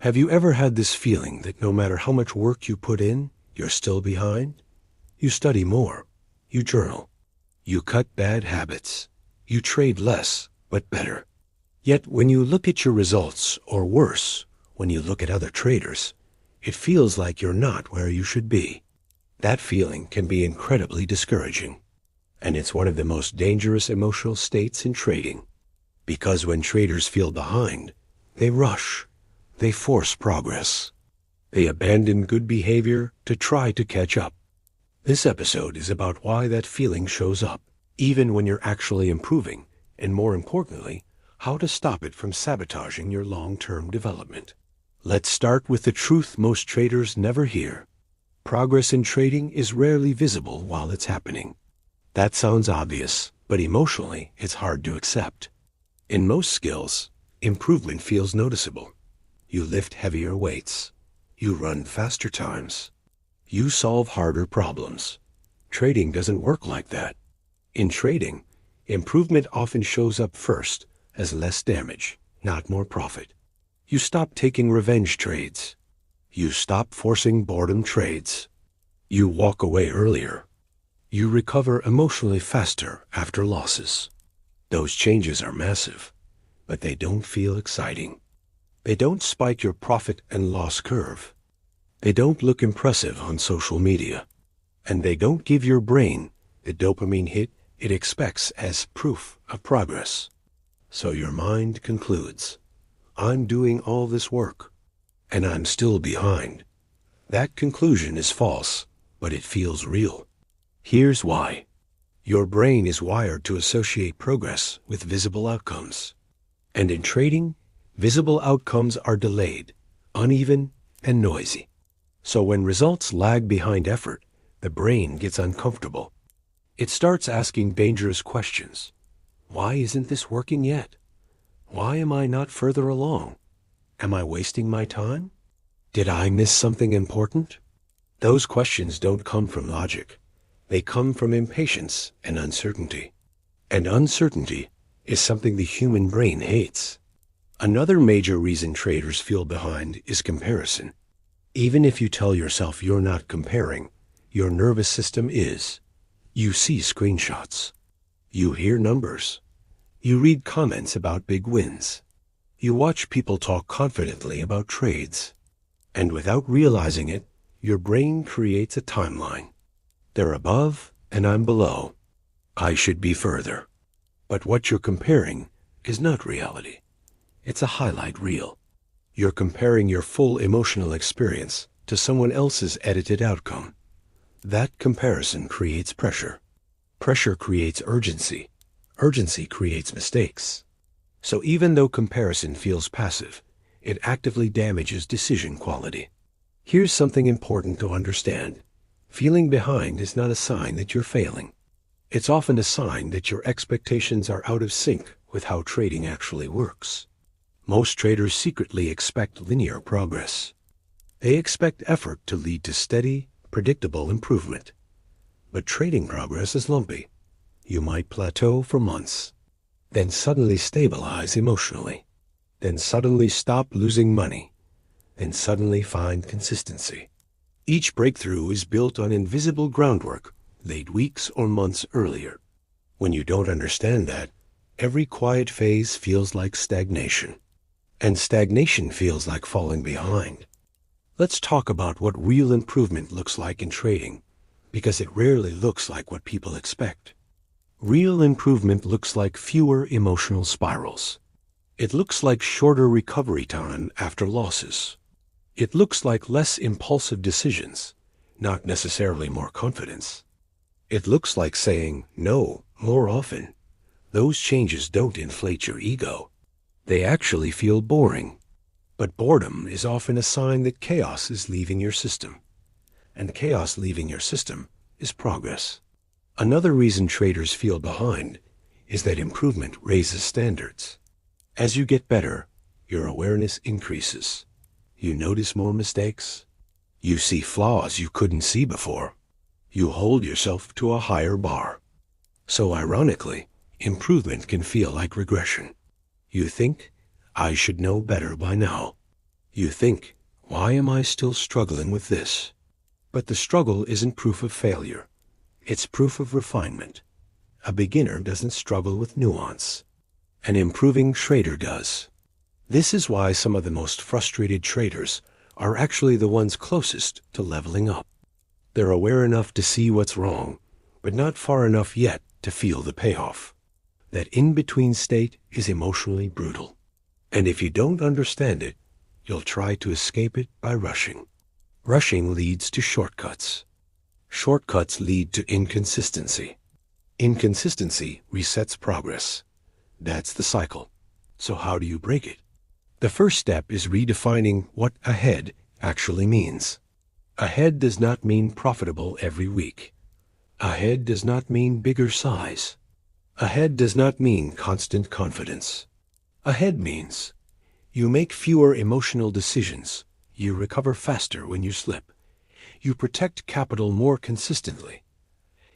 Have you ever had this feeling that no matter how much work you put in, you're still behind? You study more. You journal. You cut bad habits. You trade less, but better. Yet when you look at your results, or worse, when you look at other traders, it feels like you're not where you should be. That feeling can be incredibly discouraging. And it's one of the most dangerous emotional states in trading. Because when traders feel behind, they rush. They force progress. They abandon good behavior to try to catch up. This episode is about why that feeling shows up, even when you're actually improving, and more importantly, how to stop it from sabotaging your long-term development. Let's start with the truth most traders never hear. Progress in trading is rarely visible while it's happening. That sounds obvious, but emotionally, it's hard to accept. In most skills, improvement feels noticeable. You lift heavier weights. You run faster times. You solve harder problems. Trading doesn't work like that. In trading, improvement often shows up first as less damage, not more profit. You stop taking revenge trades. You stop forcing boredom trades. You walk away earlier. You recover emotionally faster after losses. Those changes are massive, but they don't feel exciting. They don't spike your profit and loss curve. They don't look impressive on social media. And they don't give your brain the dopamine hit it expects as proof of progress. So your mind concludes, I'm doing all this work, and I'm still behind. That conclusion is false, but it feels real. Here's why. Your brain is wired to associate progress with visible outcomes. And in trading, visible outcomes are delayed, uneven, and noisy. So when results lag behind effort, the brain gets uncomfortable. It starts asking dangerous questions. Why isn't this working yet? Why am I not further along? Am I wasting my time? Did I miss something important? Those questions don't come from logic. They come from impatience and uncertainty. And uncertainty is something the human brain hates. Another major reason traders feel behind is comparison. Even if you tell yourself you're not comparing, your nervous system is. You see screenshots. You hear numbers. You read comments about big wins. You watch people talk confidently about trades. And without realizing it, your brain creates a timeline. They're above and I'm below. I should be further. But what you're comparing is not reality. It's a highlight reel. You're comparing your full emotional experience to someone else's edited outcome. That comparison creates pressure. Pressure creates urgency. Urgency creates mistakes. So even though comparison feels passive, it actively damages decision quality. Here's something important to understand. Feeling behind is not a sign that you're failing. It's often a sign that your expectations are out of sync with how trading actually works. Most traders secretly expect linear progress. They expect effort to lead to steady, predictable improvement. But trading progress is lumpy. You might plateau for months, then suddenly stabilize emotionally, then suddenly stop losing money, then suddenly find consistency. Each breakthrough is built on invisible groundwork laid weeks or months earlier. When you don't understand that, every quiet phase feels like stagnation. And stagnation feels like falling behind. Let's talk about what real improvement looks like in trading, because it rarely looks like what people expect. Real improvement looks like fewer emotional spirals. It looks like shorter recovery time after losses. It looks like less impulsive decisions, not necessarily more confidence. It looks like saying no more often. Those changes don't inflate your ego. They actually feel boring. But boredom is often a sign that chaos is leaving your system. And chaos leaving your system is progress. Another reason traders feel behind is that improvement raises standards. As you get better, your awareness increases. You notice more mistakes. You see flaws you couldn't see before. You hold yourself to a higher bar. So ironically, improvement can feel like regression. You think, I should know better by now. You think, why am I still struggling with this? But the struggle isn't proof of failure. It's proof of refinement. A beginner doesn't struggle with nuance. An improving trader does. This is why some of the most frustrated traders are actually the ones closest to leveling up. They're aware enough to see what's wrong, but not far enough yet to feel the payoff. That in-between state is emotionally brutal. And if you don't understand it, you'll try to escape it by rushing. Rushing leads to shortcuts. Shortcuts lead to inconsistency. Inconsistency resets progress. That's the cycle. So how do you break it? The first step is redefining what ahead actually means. Ahead does not mean profitable every week. Ahead does not mean bigger size. Ahead does not mean constant confidence. Ahead means you make fewer emotional decisions. You recover faster when you slip. You protect capital more consistently.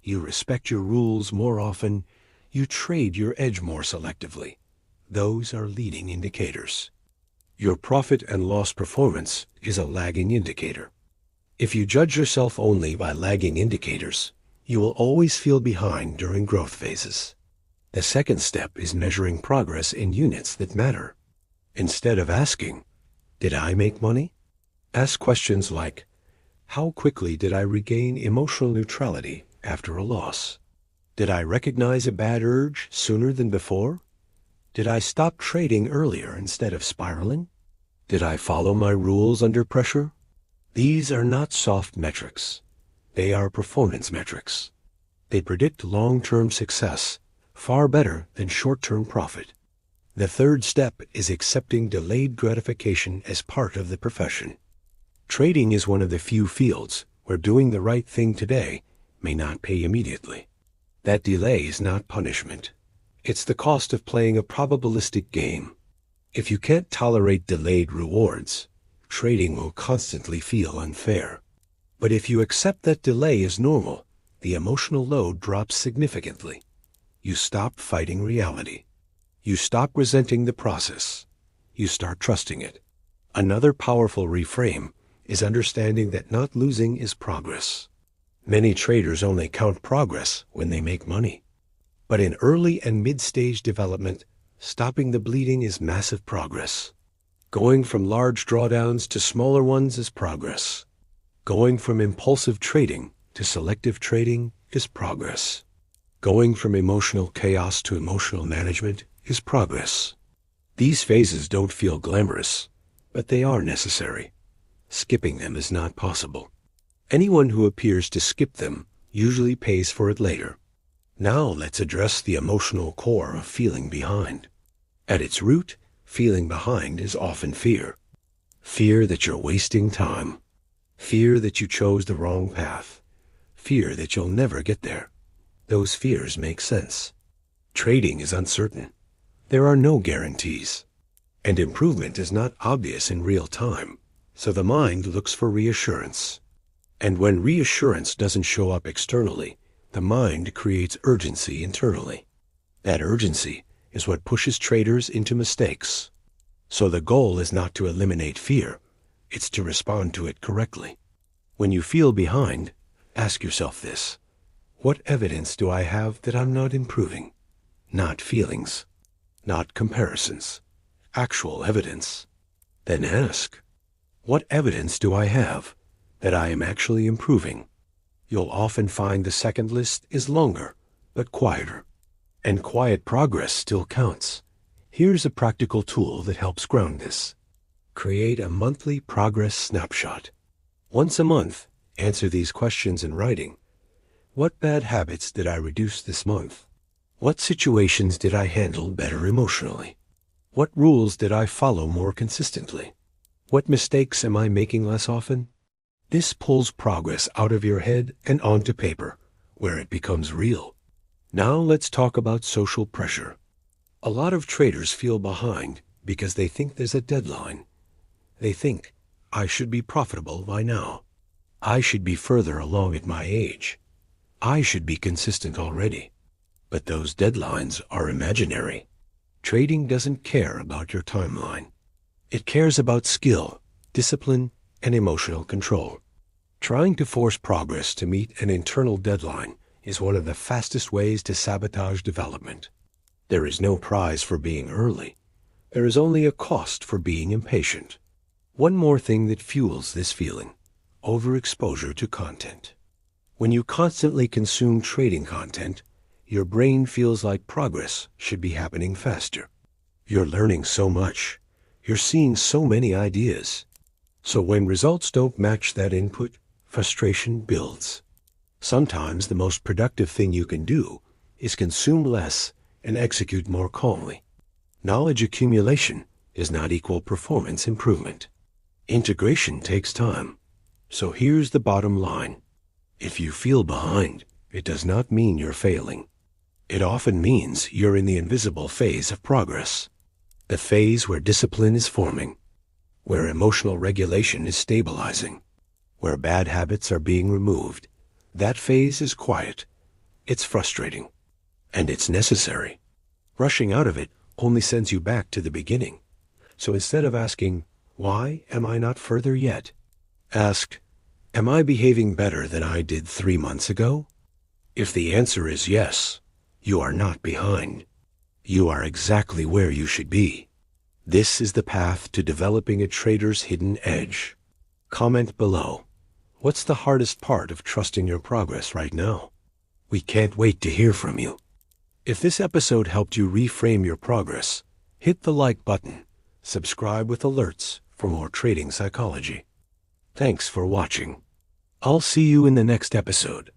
You respect your rules more often. You trade your edge more selectively. Those are leading indicators. Your profit and loss performance is a lagging indicator. If you judge yourself only by lagging indicators, you will always feel behind during growth phases. The second step is measuring progress in units that matter. Instead of asking, did I make money? Ask questions like, how quickly did I regain emotional neutrality after a loss? Did I recognize a bad urge sooner than before? Did I stop trading earlier instead of spiraling? Did I follow my rules under pressure? These are not soft metrics. They are performance metrics. They predict long-term success far better than short-term profit. The third step is accepting delayed gratification as part of the profession. Trading is one of the few fields where doing the right thing today may not pay immediately. That delay is not punishment. It's the cost of playing a probabilistic game. If you can't tolerate delayed rewards, trading will constantly feel unfair. But if you accept that delay is normal, the emotional load drops significantly. You stop fighting reality. You stop resenting the process. You start trusting it. Another powerful reframe is understanding that not losing is progress. Many traders only count progress when they make money. But in early and mid-stage development, stopping the bleeding is massive progress. Going from large drawdowns to smaller ones is progress. Going from impulsive trading to selective trading is progress. Going from emotional chaos to emotional management is progress. These phases don't feel glamorous, but they are necessary. Skipping them is not possible. Anyone who appears to skip them usually pays for it later. Now let's address the emotional core of feeling behind. At its root, feeling behind is often fear. Fear that you're wasting time. Fear that you chose the wrong path. Fear that you'll never get there. Those fears make sense. Trading is uncertain. There are no guarantees. And improvement is not obvious in real time, so the mind looks for reassurance. And when reassurance doesn't show up externally, the mind creates urgency internally. That urgency is what pushes traders into mistakes. So the goal is not to eliminate fear, it's to respond to it correctly. When you feel behind, ask yourself this: what evidence do I have that I'm not improving? Not feelings, not comparisons, actual evidence. Then ask, what evidence do I have that I am actually improving? You'll often find the second list is longer, but quieter. And quiet progress still counts. Here's a practical tool that helps ground this. Create a monthly progress snapshot. Once a month, answer these questions in writing. What bad habits did I reduce this month? What situations did I handle better emotionally? What rules did I follow more consistently? What mistakes am I making less often? This pulls progress out of your head and onto paper, where it becomes real. Now let's talk about social pressure. A lot of traders feel behind because they think there's a deadline. They think, I should be profitable by now. I should be further along at my age. I should be consistent already. But those deadlines are imaginary. Trading doesn't care about your timeline. It cares about skill, discipline, and emotional control. Trying to force progress to meet an internal deadline is one of the fastest ways to sabotage development. There is no prize for being early. There is only a cost for being impatient. One more thing that fuels this feeling: overexposure to content. When you constantly consume trading content, your brain feels like progress should be happening faster. You're learning so much. You're seeing so many ideas. So when results don't match that input, frustration builds. Sometimes the most productive thing you can do is consume less and execute more calmly. Knowledge accumulation is not equal performance improvement. Integration takes time. So here's the bottom line. If you feel behind, it does not mean you're failing. It often means you're in the invisible phase of progress. The phase where discipline is forming, where emotional regulation is stabilizing, where bad habits are being removed. That phase is quiet. It's frustrating. And it's necessary. Rushing out of it only sends you back to the beginning. So instead of asking, "Why am I not further yet?" ask, "Am I behaving better than I did 3 months ago?" If the answer is yes, you are not behind. You are exactly where you should be. This is the path to developing a trader's hidden edge. Comment below. What's the hardest part of trusting your progress right now? We can't wait to hear from you. If this episode helped you reframe your progress, hit the like button. Subscribe with alerts for more trading psychology. Thanks for watching. I'll see you in the next episode.